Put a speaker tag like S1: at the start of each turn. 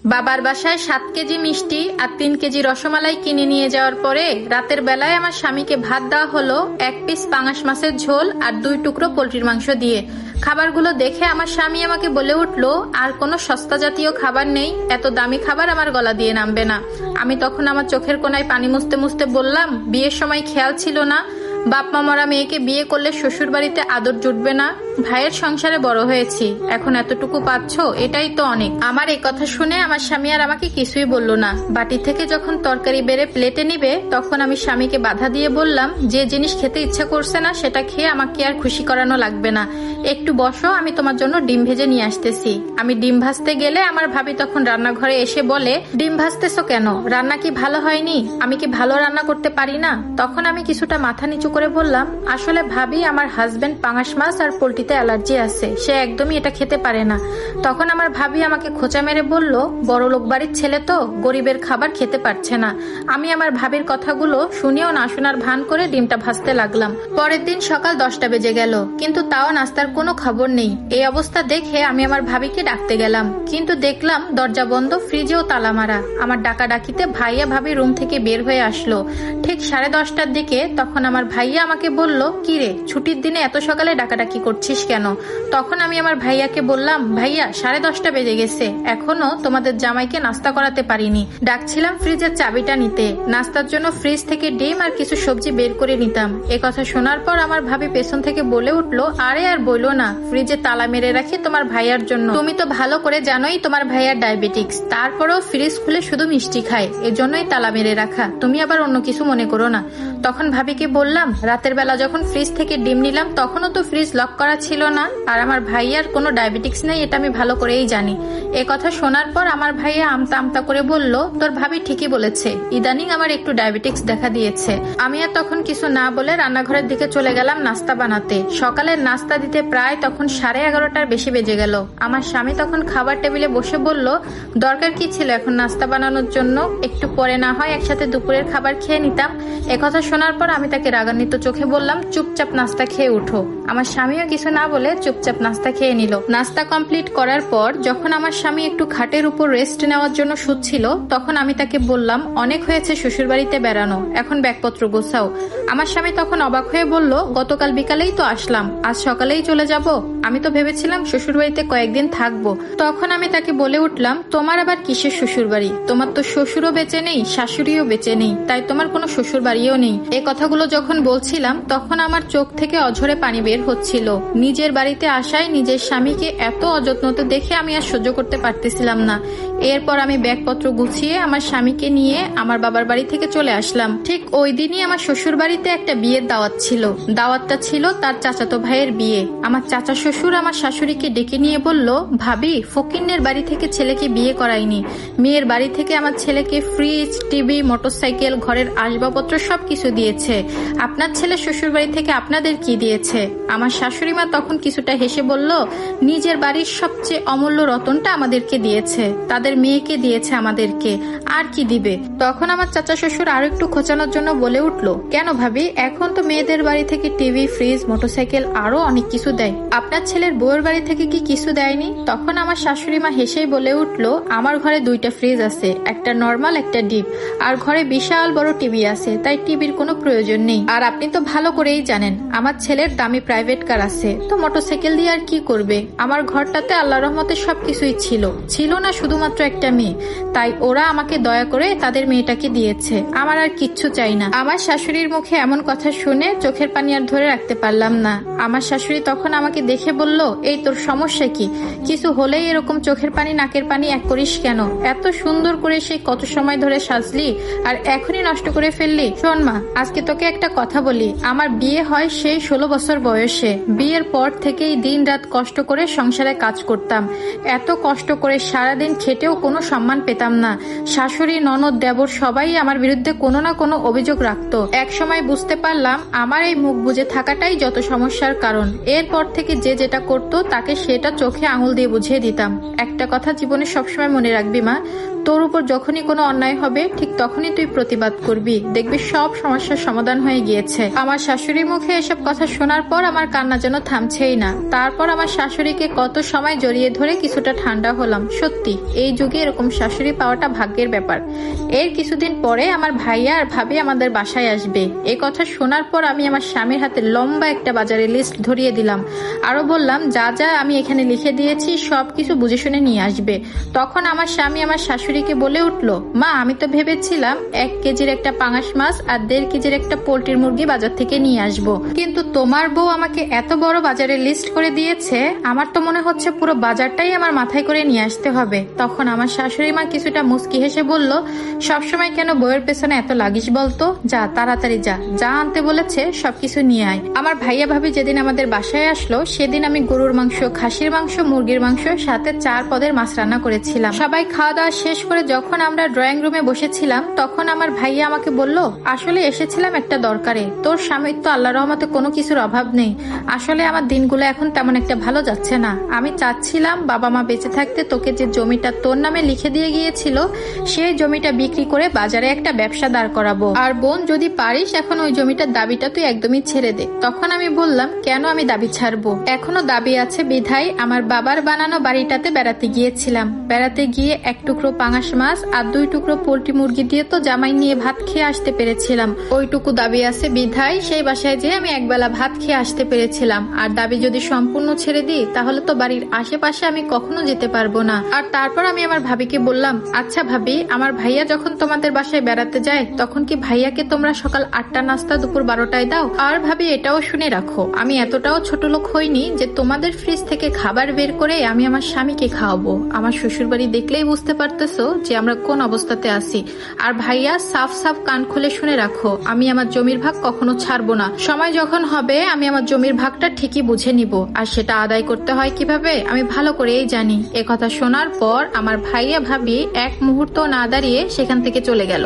S1: বাবার বাসায় 7 কেজি মিষ্টি আর 3 কেজি রসমালাই কিনে নিয়ে যাওয়ার পরে রাতের বেলায় আমার স্বামীকে ভাত দেওয়া হলো 1 পিস পাঙাশ মাছের ঝোল আর 2 টুকরো পোলট্রির মাংস দিয়ে। খাবারগুলো দেখে আমার স্বামী আমাকে বলে উঠলো, আর কোনো সস্তা জাতীয় খাবার নেই, এত দামি খাবার আমার গলা দিয়ে নামবে না। আমি তখন আমার চোখের কোনায় পানি মুছতে মুছতে বললাম, বিয়ের সময় খেয়াল ছিল না বাপ মা মরা মেয়েকে বিয়ে করলে শ্বশুর বাড়িতে আদর জুটবে না? ভাইয়ের সংসারে বড় হয়েছি, এখন এতটুকু পাচ্ছ, এটাই তো অনেক। আমার এই কথা শুনে আমার স্বামী আর আমাকে কিছুই বলল না। বাটি থেকে যখন তরকারি বেড়ে প্লেটে নিবে তখন আমি স্বামীকে বাধা দিয়ে বললাম, যে জিনিস খেতে ইচ্ছে করছে না সেটা খেয়ে আমাকে আর খুশি করানো লাগবে না, একটু বসো, আমি তোমার জন্য ডিম ভেজে নিয়ে আসতেছি। আমি ডিম ভাজতে গেলে আমার ভাবি তখন রান্নাঘরে এসে বলে, ডিম ভাজতেছো কেন? রান্না কি ভালো হয়নি? আমি কি ভালো রান্না করতে পারি না? তখন আমি কিছুটা মাথা নিচু করে বললাম, আসলে ভাবি, আমার হাজবেন্ড পাঙাশ মাছ আর পোলট্রিতে অ্যালার্জি আছে, সে একদমই এটা খেতে পারে না। তখন আমার ভাবি আমাকে খোঁচা মেরে বলল, বড়লোক বাড়ির ছেলে তো, গরিবের খাবার খেতে পারছে না। আমি আমার ভাবির কথাগুলো শুনেও না শোনার ভান করে ডিমটা ভাজতে লাগলাম। পরের দিন সকাল 10টা বেজে গেল, কিন্তু তাও নাস্তার কোনো খবর নেই। এই অবস্থা দেখে আমি আমার ভাবিকে ডাকতে গেলাম, কিন্তু দেখলাম দরজা বন্ধ, ফ্রিজেও তালা মারা। আমার ডাকাডাকিতে ভাইয়া ভাবি রুম থেকে বের হয়ে আসলো ঠিক 10:30টার দিকে। তখন আমার ভাইয়া আমাকে বলল, কি রে, ছুটির দিনে এত সকালে ডাকাডাকি করছিস কেন? তখন আমি আমার ভাইয়াকে বললাম, ভাইয়া 10:30টা বেজে গেছে, এখনো তোমাদের জামাইকে নাস্তা করাতে পারিনি। ডাকছিলাম ফ্রিজের চাবিটা নিতে, নাস্তার জন্য ফ্রিজ থেকে ডিম আর কিছু সবজি বের করে নিতাম। এ কথা শোনার পর আমার ভাবি পেছন থেকে বলে উঠলো, আরে আর বইলো না, ফ্রিজে তালা মেরে রাখি তোমার ভাইয়ার জন্য। তুমি তো ভালো করে জানোই তোমার ভাইয়ার ডায়াবেটিক্স, তারপরেও ফ্রিজ খুলে শুধু মিষ্টি খায়, এজন্যই তালা মেরে রাখা, তুমি আবার অন্য কিছু মনে করো না। তখন ভাবিকে বললাম, রাতের বেলা যখন ফ্রিজ থেকে ডিম নিলাম তখনও তো ফ্রিজ লক করা ছিল না, আর আমার ভাইয়ার কোনো ডায়াবেটিক্স নেই, এটা আমি ভালো করেই জানি। এ কথা শোনার পর আমার ভাইয়া আমতা আমতা করে বলল, তোর ভাবি ঠিকই বলেছে, ইদানিং আমার একটু ডায়াবেটিক্স দেখা দিয়েছে। আমি আর তখন কিছু না বলে রান্নাঘরের দিকে চলে গেলাম নাস্তা বানাতে। সকালের নাস্তা দিতে প্রায় তখন 11:30টার বেশি বেজে গেল। আমার স্বামী তখন খাবার টেবিলে বসে বলল, দরকার কি ছিল এখন নাস্তা বানানোর জন্য? একটু পরে না হয় একসাথে দুপুরের খাবার খেয়ে নিতাম। একথা শোনার পর আমি তাকে রাগান্বিত চোখে বললাম, চুপচাপ নাস্তা খেয়ে উঠো। আমার স্বামীও কিছু না বলে চুপচাপ নাস্তা খেয়ে নিল। নাস্তা কমপ্লিট করার পর যখন আমার স্বামী একটু খাটের উপর রেস্ট নেওয়ার জন্য শুচ্ছিল তখন আমি তাকে বললাম, অনেক হয়েছে শ্বশুর বাড়িতে বেড়ানো, এখন ব্যাগপত্র গোছাও। আমার স্বামী তখন অবাক হয়ে বলল, গতকাল বিকালেই তো আসলাম, আজ সকালেই চলে যাব? আমি তো ভেবেছিলাম শ্বশুর বাড়িতে কয়েকদিন থাকবো। তখন আমি তাকে বলে উঠলাম, তোমার আবার কিসের শ্বশুর বাড়ি? তোমার তো শ্বশুরও বেঁচে নেই, শাশুড়িও বেঁচে নেই, তাই তোমার কোনো শ্বশুর বাড়িও নেই। এই কথাগুলো যখন বলছিলাম তখন আমার চোখ থেকে অঝরে পানি বের হচ্ছিল। নিজের বাড়িতে আসায় নিজের স্বামীকে এত অযত্নতে দেখে আমি আর সহ্য করতে পারতেছিলাম না। এরপর আমি ব্যাগপত্র গুছিয়ে আমার স্বামীকে নিয়ে আমার বাবার বাড়ি থেকে চলে আসলাম। ঠিক ওই দিনই আমার শ্বশুর বাড়িতে একটা বিয়ের দাওয়াত ছিল। দাওয়াতটা ছিল তার চাচাতো ভাইয়ের বিয়ে। আমার চাচা শ্বশুর আমার শাশুড়িকে ডেকে নিয়ে বলল, ভাবি, ফকিন্নের বাড়ি থেকে ছেলেকে বিয়ে করায়নি, মেয়ের বাড়ি থেকে আমার ছেলেকে ফ্রিজ, টিভি, মোটরসাইকেল, ঘরের আসবাবপত্র সবকিছু দিয়েছে, আপনার ছেলে শ্বশুর বাড়ি থেকে আপনাদের কি দিয়েছে? আমার শাশুড়ি মা তখন কিছুটা হেসে বলল, নিজের বাড়ির সবচেয়ে অমূল্য রতনটা আমাদেরকে দিয়েছে, তাদের মেয়েকে দিয়েছে আমাদেরকে, আর কি দিবে? তখন আমার চাচা শ্বশুর আরো একটু খোঁচানোর জন্য বলে উঠলো, কেন ভাবি, এখন তো মেয়েদের বাড়ি থেকে টিভি, ফ্রিজ, মোটরসাইকেল আরো অনেক কিছু দেয়, আপনার ছেলের বউয়ের বাড়ি থেকে কি কিছু দেয়নি? তখন আমার শাশুড়ি মা হেসেই বলে উঠলো, আমার ঘরে 2টা ফ্রিজ আছে, একটা নর্মাল, একটা ডিপ, আর ঘরে বিশাল বড় টিভি আছে, তাই টিভির কোনো প্রয়োজন নেই। আর আপনি তো ভালো করেই জানেন আমার ছেলের দামি প্রাইভেট কার আছে, তো মোটরসাইকেল দিয়ে আর কি করবে? আমার ঘরটাতে আল্লাহ রহমতে সবকিছুই ছিল না শুধুমাত্র একটা মেয়ে, তাই ওরা আমাকে দয়া করে তাদের মেয়েটাকে দিয়েছে, আমার আর কিচ্ছু চাই না। আমার শাশুড়ির মুখে এমন কথা শুনে চোখের পানি আর ধরে রাখতে পারলাম না। আমার শাশুড়ি তখন আমাকে দেখে বলল, এই তোর সমস্যা কি? কিছু হলেই এরকম চোখের পানি নাকের পানি এক করিস কেন? এত সুন্দর করে সেই কত সময় ধরে সাজলি আর এখনই নষ্ট করে ফেললি। শোন মা, আজকে তোকে একটা কথা বলি, আমার বিয়ে হয় সেই 16 বছর বয়সে। বিয়ের পর থেকেই দিন রাত কষ্ট করে সংসারে কাজ করতাম, এত কষ্ট করে সারাদিন খেটেও কোনো সম্মান পেতাম না। শাশুড়ি, ননদ, দেবর সবাই আমার বিরুদ্ধে কোনো না কোনো অভিযোগ রাখতো। এক সময় বুঝতে পারলাম আমার এই মুখ বুজে থাকাটাই যত সমস্যার কারণ। এরপর থেকে যে যেটা করতো তাকে সেটা চোখে আঙুল দিয়ে বুঝিয়ে দিতাম। একটা কথা জীবনে সবসময় মনে রাখবি মা, তোর উপর যখনই কোনো অন্যায় হবে ঠিক তখনই তুই প্রতিবাদ করবি, দেখবি সব সমস্যার সমাধান হয়ে গিয়েছে। আমার শাশুড়ির মুখে এসব কথা শোনার পর আমার কান্না যেন থামছেই না। তারপর আমার শাশুড়িকে কত সময় জড়িয়ে ধরে কিছুটা ঠান্ডা হলাম। সত্যি এই যুগে এরকম শাশুড়ি পাওয়াটা ভাগ্যের ব্যাপার। এর কিছুদিন পরে আমার ভাইয়া আর ভাবি আমাদের বাসায় আসবে। এই কথা শোনার পর আমি আমার স্বামীর হাতে লম্বা একটা বাজারের লিস্ট ধরিয়ে দিলাম। আরো বললাম যা যা আমি এখানে লিখে দিয়েছি সবকিছু বুঝে শুনে নিয়ে আসবে। তখন আমার স্বামী আমার শাশুড়িকে বলে উঠলো, মা আমি তো ভেবেছিলাম 1 কেজির একটা পাঙাশ মাছ আর 1.5 কেজির একটা পোল্ট্রির মুরগি বাজার থেকে নিয়ে আসবো, কিন্তু তোমার বউ আমাকে এত বড় বাজারের লিস্ট করে দিয়েছে, আমার তো মনে হচ্ছে পুরো বাজারটাই আমার মাথায় করে নিয়ে আসতে হবে। তখন আমার শাশুড়ি মা কিছুটা মুচকি হেসে বলল, সবসময় কেন বউয়ের পেছনে এত লাগিস বলতো, যা তাড়াতাড়ি যা, যা আনতে বলেছে সবকিছু নিয়ে আয়। আমার ভাইয়া ভাবি যেদিন আমাদের বাসায় আসলো সেদিন আমি গরুর মাংস, খাসির মাংস, মুরগির মাংস সাথে 4 পদের মাছ রান্না করেছিলাম। সবাই খাওয়া দাওয়া শেষ করে যখন আমরা ড্রয়িং রুমে বসেছিলাম তখন আমার ভাইয়া আমাকে বলল, আসলে এসেছিলাম একটা দরকারে, তোর স্বামীর তো আল্লাহ রহমতে কোনো কিছুর অভাব নেই। আসলে আমার দিনগুলো এখন তেমন একটা ভালো যাচ্ছে না। আমি চাচ্ছিলাম বাবা মা বেঁচে থাকতে তোকে যে জমিটা তোর নামে লিখে দিয়ে গিয়েছিল সেই জমিটা বিক্রি করে বাজারে একটা ব্যবসা দাঁড় করাবো, আর বোন যদি পারিস এখন ওই জমিটার দাবিটা তুই একদমই ছেড়ে দে। তখন আমি বললাম, কেন আমি দাবি ছাড়বো, এখনো দাবি আছে বিধায় আমার বাবার বানানো বাড়িটাতে বেড়াতে গিয়েছিলাম। বেড়াতে গিয়ে 1 টুকরো পাঙাশ মাছ আর 2 টুকরো পোল্ট্রি মুরগি দিয়ে তো জামাই নিয়ে ভাত খেয়ে আসতে পেরেছিলাম। ওইটুকু দাবি আছে বিধায় সেই বাসায় যেয়ে আমি একবেলা ভাত খেয়ে আসতে পেরেছিলাম। আর দাবি যদি সম্পূর্ণ ছেড়ে দিই তাহলে তো বাড়ির আশেপাশে আমি কখনো যেতে পারবো না। আর তারপর আমি আমার ভাবিকে বললাম, আচ্ছা ভাবি, আমার ভাইয়া যখন তোমাদের বাসায় বেড়াতে যায় তখন কি ভাইয়াকে তোমরা সকাল 8টা নাস্তা দুপুর 12টায় দাও? আর ভাবি এটাও শুনে রাখো, আমি এতটাও ছোট লোক হইনি যে তোমাদের ফ্রিজ থেকে খাবার বের করে আমি আমার স্বামীকে খাওয়াবো। আমার শ্বশুর বাড়ি দেখলেই বুঝতে পারতেছো যে আমরা কোন অবস্থাতে আছি। আর ভাইয়া সাফ সাফ কান খুলে শুনে রাখো, আমি আমার জমির ভাগ কখনো ছাড়বো না। সময় যখন হবে আমি আমার জমির ভাগটা ঠিকই বুঝে নিব, আর সেটা আদায় করতে হয় কিভাবে আমি ভালো করেই জানি। একথা শোনার পর আমার ভাইয়া ভাবি এক মুহূর্ত না দাঁড়িয়ে সেখান থেকে চলে গেল।